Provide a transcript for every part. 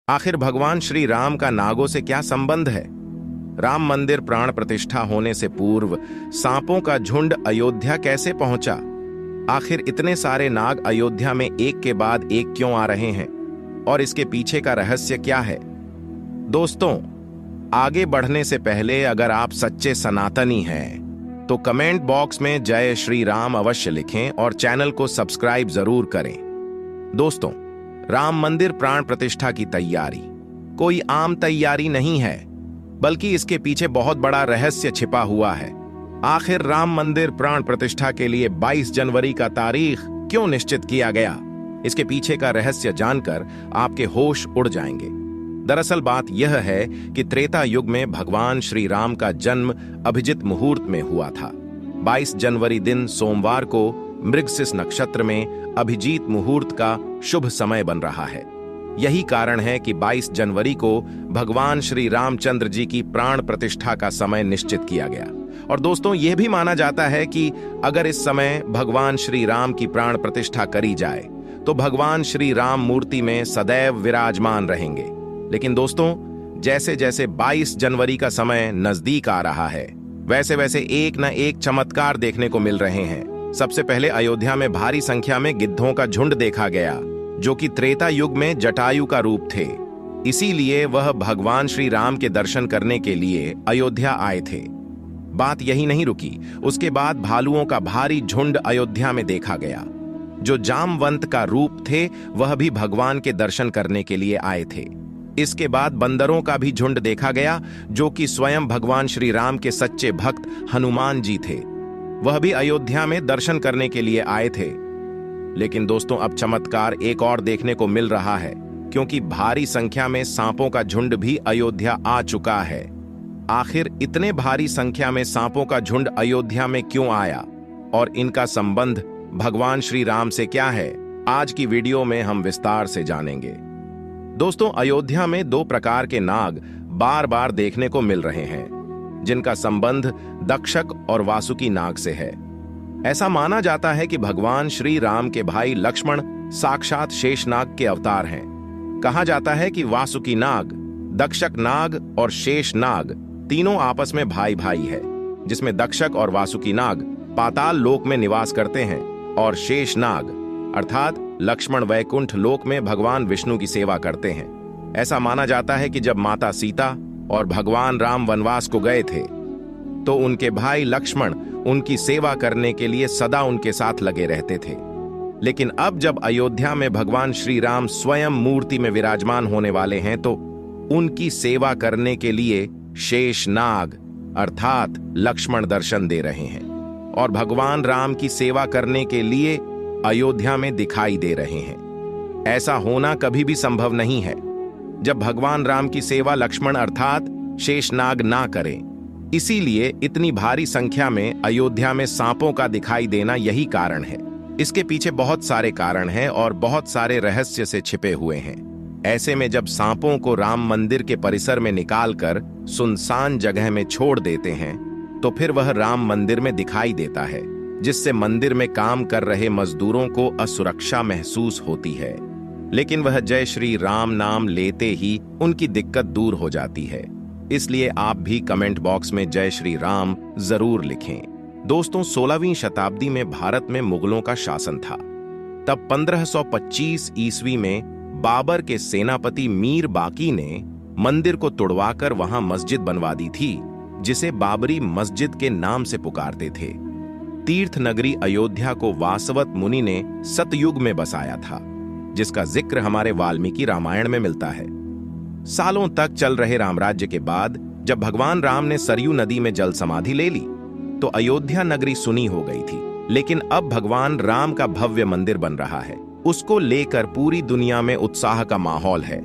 आखिर भगवान श्री राम का नागों से क्या संबंध है? राम मंदिर प्राण प्रतिष्ठा होने से पूर्व सांपों का झुंड अयोध्या कैसे पहुंचा? आखिर इतने सारे नाग अयोध्या में एक के बाद एक क्यों आ रहे हैं और इसके पीछे का रहस्य क्या है? दोस्तों, आगे बढ़ने से पहले अगर आप सच्चे सनातनी हैं तो कमेंट बॉक्स में जय श्री राम अवश्य लिखें और चैनल को सब्सक्राइब जरूर करें। दोस्तों, राम मंदिर प्राण प्रतिष्ठा की तैयारी कोई आम तैयारी नहीं है, बल्कि इसके पीछे बहुत बड़ा रहस्य छिपा हुआ है। आखिर राम मंदिर प्राण प्रतिष्ठा के लिए 22 जनवरी का तारीख क्यों निश्चित किया गया? इसके पीछे का रहस्य जानकर आपके होश उड़ जाएंगे। दरअसल बात यह है कि त्रेता युग में भगवान श्री राम का जन्म अभिजित मुहूर्त में हुआ था। 22 जनवरी दिन सोमवार को मृगशिर नक्षत्र में अभिजीत मुहूर्त का शुभ समय बन रहा है। यही कारण है कि 22 जनवरी को भगवान श्री रामचंद्र जी की प्राण प्रतिष्ठा का समय निश्चित किया गया। और दोस्तों, यह भी माना जाता है कि अगर इस समय भगवान श्री राम की प्राण प्रतिष्ठा करी जाए तो भगवान श्री राम मूर्ति में सदैव विराजमान रहेंगे। लेकिन दोस्तों, जैसे जैसे 22 जनवरी का समय नजदीक आ रहा है, वैसे वैसे एक न एक चमत्कार देखने को मिल रहे हैं। सबसे पहले अयोध्या में भारी संख्या में गिद्धों का झुंड देखा गया, जो कि त्रेता युग में जटायु का रूप थे। इसीलिए वह भगवान श्री राम के दर्शन करने के लिए अयोध्या आए थे। बात यही नहीं रुकी, उसके बाद भालुओं का भारी झुंड अयोध्या में देखा गया। जो जामवंत का रूप थे वह भी भगवान के दर्शन करने के लिए आए थे। इसके बाद बंदरों का भी झुंड देखा गया, जो कि स्वयं भगवान श्री राम के सच्चे भक्त हनुमान जी थे। वह भी अयोध्या में दर्शन करने के लिए आए थे। लेकिन दोस्तों, अब चमत्कार एक और देखने को मिल रहा है, क्योंकि भारी संख्या में सांपों का झुंड भी अयोध्या आ चुका है। आखिर इतने भारी संख्या में सांपों का झुंड अयोध्या में क्यों आया और इनका संबंध भगवान श्री राम से क्या है, आज की वीडियो में हम विस्तार से जानेंगे। दोस्तों, अयोध्या में 2 प्रकार के नाग बार बार देखने को मिल रहे हैं, जिनका संबंध दक्षक और वासुकी नाग से है। ऐसा माना जाता है कि भगवान श्री राम के भाई लक्ष्मण साक्षात शेषनाग के अवतार हैं। कहा जाता है कि वासुकी नाग, दक्षक नाग और शेष नाग तीनों आपस में भाई भाई है, जिसमें दक्षक और वासुकी नाग पाताल लोक में निवास करते हैं और शेष नाग अर्थात लक्ष्मण वैकुंठ लोक में भगवान विष्णु की सेवा करते हैं। ऐसा माना जाता है कि जब माता सीता और भगवान राम वनवास को गए थे तो उनके भाई लक्ष्मण उनकी सेवा करने के लिए सदा उनके साथ लगे रहते थे। लेकिन अब जब अयोध्या में भगवान श्री राम स्वयं मूर्ति में विराजमान होने वाले हैं तो उनकी सेवा करने के लिए शेष नाग अर्थात लक्ष्मण दर्शन दे रहे हैं और भगवान राम की सेवा करने के लिए अयोध्या में दिखाई दे रहे हैं। ऐसा होना कभी भी संभव नहीं है जब भगवान राम की सेवा लक्ष्मण अर्थात शेषनाग ना करें। इसीलिए इतनी भारी संख्या में अयोध्या में सांपों का दिखाई देना यही कारण है। इसके पीछे बहुत सारे कारण हैं और बहुत सारे रहस्य से छिपे हुए हैं। ऐसे में जब सांपों को राम मंदिर के परिसर में निकालकर सुनसान जगह में छोड़ देते हैं तो फिर वह राम मंदिर में दिखाई देता है, जिससे मंदिर में काम कर रहे मजदूरों को असुरक्षा महसूस होती है। लेकिन वह जय श्री राम नाम लेते ही उनकी दिक्कत दूर हो जाती है। इसलिए आप भी कमेंट बॉक्स में जय श्री राम जरूर लिखें। दोस्तों, 16वीं शताब्दी में भारत में मुगलों का शासन था। तब 1525 ईस्वी में बाबर के सेनापति मीर बाकी ने मंदिर को तुड़वाकर वहां मस्जिद बनवा दी थी, जिसे बाबरी मस्जिद के नाम से पुकारते थे। तीर्थ नगरी अयोध्या को वासवत मुनि ने सतयुग में बसाया था, जिसका जिक्र हमारे वाल्मीकि रामायण में मिलता है। सालों तक चल रहे रामराज्य के बाद जब भगवान राम ने सरयू नदी में जल समाधि ले ली तो अयोध्या नगरी सुनी हो गई थी। लेकिन अब भगवान राम का भव्य मंदिर बन रहा है, उसको लेकर पूरी दुनिया में उत्साह का माहौल है।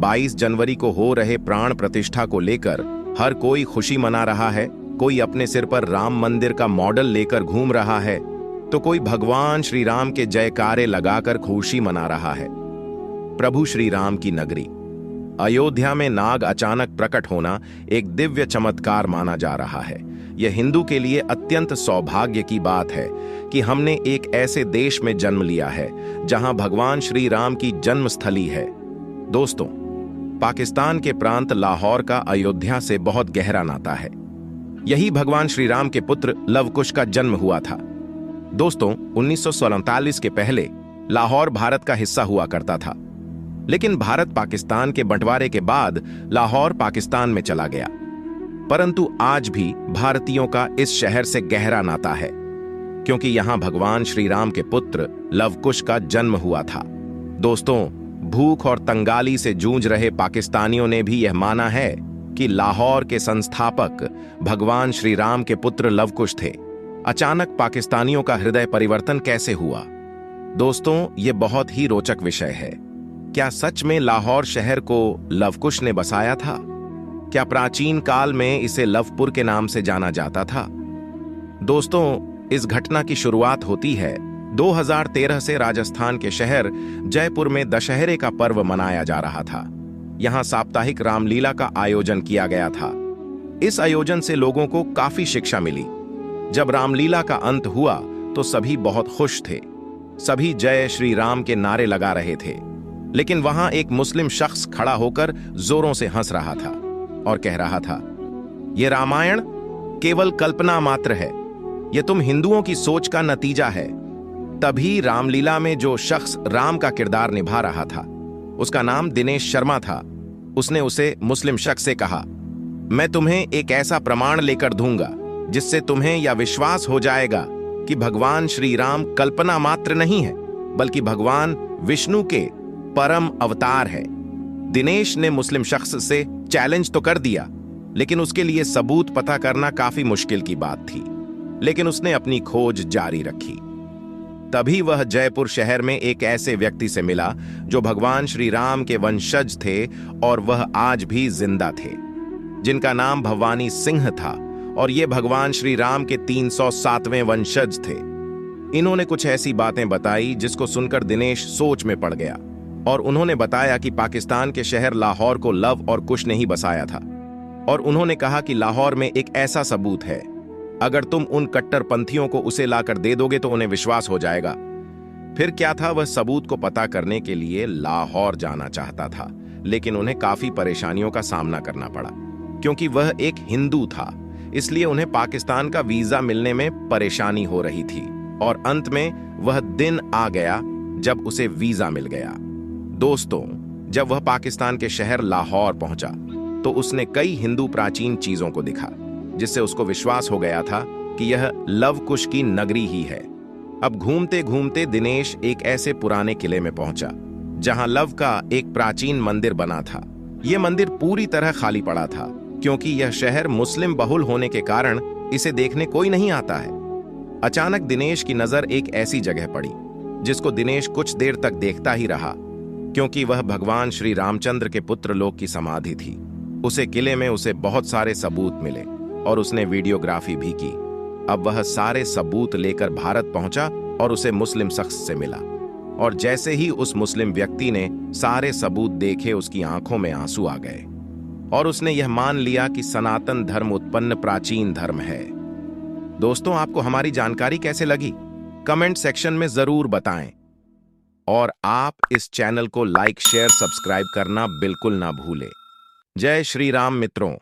22 जनवरी को हो रहे प्राण प्रतिष्ठा को लेकर हर कोई खुशी मना रहा है। कोई अपने सिर पर राम मंदिर का मॉडल लेकर घूम रहा है तो कोई भगवान श्री राम के जयकारे लगाकर खुशी मना रहा है। प्रभु श्री राम की नगरी अयोध्या में नाग अचानक प्रकट होना एक दिव्य चमत्कार माना जा रहा है। यह हिंदू के लिए अत्यंत सौभाग्य की बात है कि हमने एक ऐसे देश में जन्म लिया है जहां भगवान श्री राम की जन्मस्थली है। दोस्तों, पाकिस्तान के प्रांत लाहौर का अयोध्या से बहुत गहरा नाता है। यही भगवान श्री राम के पुत्र लव कुश का जन्म हुआ था। दोस्तों, 1947 के पहले लाहौर भारत का हिस्सा हुआ करता था, लेकिन भारत पाकिस्तान के बंटवारे के बाद लाहौर पाकिस्तान में चला गया। परंतु आज भी भारतीयों का इस शहर से गहरा नाता है, क्योंकि यहां भगवान श्री राम के पुत्र लव कुश का जन्म हुआ था। दोस्तों, भूख और तंगाली से जूझ रहे पाकिस्तानियों ने भी यह माना है कि लाहौर के संस्थापक भगवान श्री राम के पुत्र लव कुश थे। अचानक पाकिस्तानियों का हृदय परिवर्तन कैसे हुआ? दोस्तों, यह बहुत ही रोचक विषय है। क्या सच में लाहौर शहर को लव कुश ने बसाया था? क्या प्राचीन काल में इसे लवपुर के नाम से जाना जाता था? दोस्तों, इस घटना की शुरुआत होती है 2013 से। राजस्थान के शहर जयपुर में दशहरे का पर्व मनाया जा रहा था। यहां साप्ताहिक रामलीला का आयोजन किया गया था। इस आयोजन से लोगों को काफी शिक्षा मिली। जब रामलीला का अंत हुआ तो सभी बहुत खुश थे। सभी जय श्री राम के नारे लगा रहे थे, लेकिन वहां एक मुस्लिम शख्स खड़ा होकर जोरों से हंस रहा था और कह रहा था, यह रामायण केवल कल्पना मात्र है, यह तुम हिंदुओं की सोच का नतीजा है। तभी रामलीला में जो शख्स राम का किरदार निभा रहा था, उसका नाम दिनेश शर्मा था। उसने उसे मुस्लिम शख्स से कहा, मैं तुम्हें एक ऐसा प्रमाण लेकर दूंगा जिससे तुम्हें यह विश्वास हो जाएगा कि भगवान श्री राम कल्पना मात्र नहीं है, बल्कि भगवान विष्णु के परम अवतार है। दिनेश ने मुस्लिम शख्स से चैलेंज तो कर दिया, लेकिन उसके लिए सबूत पता करना काफी मुश्किल की बात थी। लेकिन उसने अपनी खोज जारी रखी। तभी वह जयपुर शहर में एक ऐसे व्यक्ति से मिला जो भगवान श्री राम के वंशज थे और वह आज भी जिंदा थे, जिनका नाम भवानी सिंह था, और ये भगवान श्री राम के 307वें वंशज थे। इन्होंने कुछ ऐसी बातें बताई जिसको सुनकर दिनेश सोच में पड़ गया, और उन्होंने बताया कि पाकिस्तान के शहर लाहौर को लव और कुश ने ही बसाया था। और उन्होंने कहा कि लाहौर में एक ऐसा सबूत है, अगर तुम उन कट्टरपंथियों को उसे लाकर दे दोगे तो उन्हें विश्वास हो जाएगा। फिर क्या था, वह सबूत को पता करने के लिए लाहौर जाना चाहता था, लेकिन उन्हें काफी परेशानियों का सामना करना पड़ा, क्योंकि वह एक हिंदू था। इसलिए उन्हें पाकिस्तान का वीजा मिलने में परेशानी हो रही थी, और अंत में वह दिन आ गया जब उसे वीजा मिल गया। दोस्तों, जब वह पाकिस्तान के शहर लाहौर पहुंचा तो उसने कई हिंदू प्राचीन चीजों को दिखा, जिससे उसको विश्वास हो गया था कि यह लव कुश की नगरी ही है। अब घूमते घूमते दिनेश एक ऐसे पुराने किले में पहुंचा जहां लव का एक प्राचीन मंदिर बना था। यह मंदिर पूरी तरह खाली पड़ा था, क्योंकि यह शहर मुस्लिम बहुल होने के कारण इसे देखने कोई नहीं आता है। अचानक दिनेश की नजर एक ऐसी जगह पड़ी जिसको दिनेश कुछ देर तक देखता ही रहा, क्योंकि वह भगवान श्री रामचंद्र के पुत्र लोक की समाधि थी। उसे किले में उसे बहुत सारे सबूत मिले और उसने वीडियोग्राफी भी की। अब वह सारे सबूत लेकर भारत पहुंचा और उसे मुस्लिम शख्स से मिला, और जैसे ही उस मुस्लिम व्यक्ति ने सारे सबूत देखे, उसकी आंखों में आंसू आ गए और उसने यह मान लिया कि सनातन धर्म उत्पन्न प्राचीन धर्म है। दोस्तों, आपको हमारी जानकारी कैसे लगी? कमेंट सेक्शन में जरूर बताएं, और आप इस चैनल को लाइक, शेयर, सब्सक्राइब करना बिल्कुल ना भूलें। जय श्री राम मित्रों।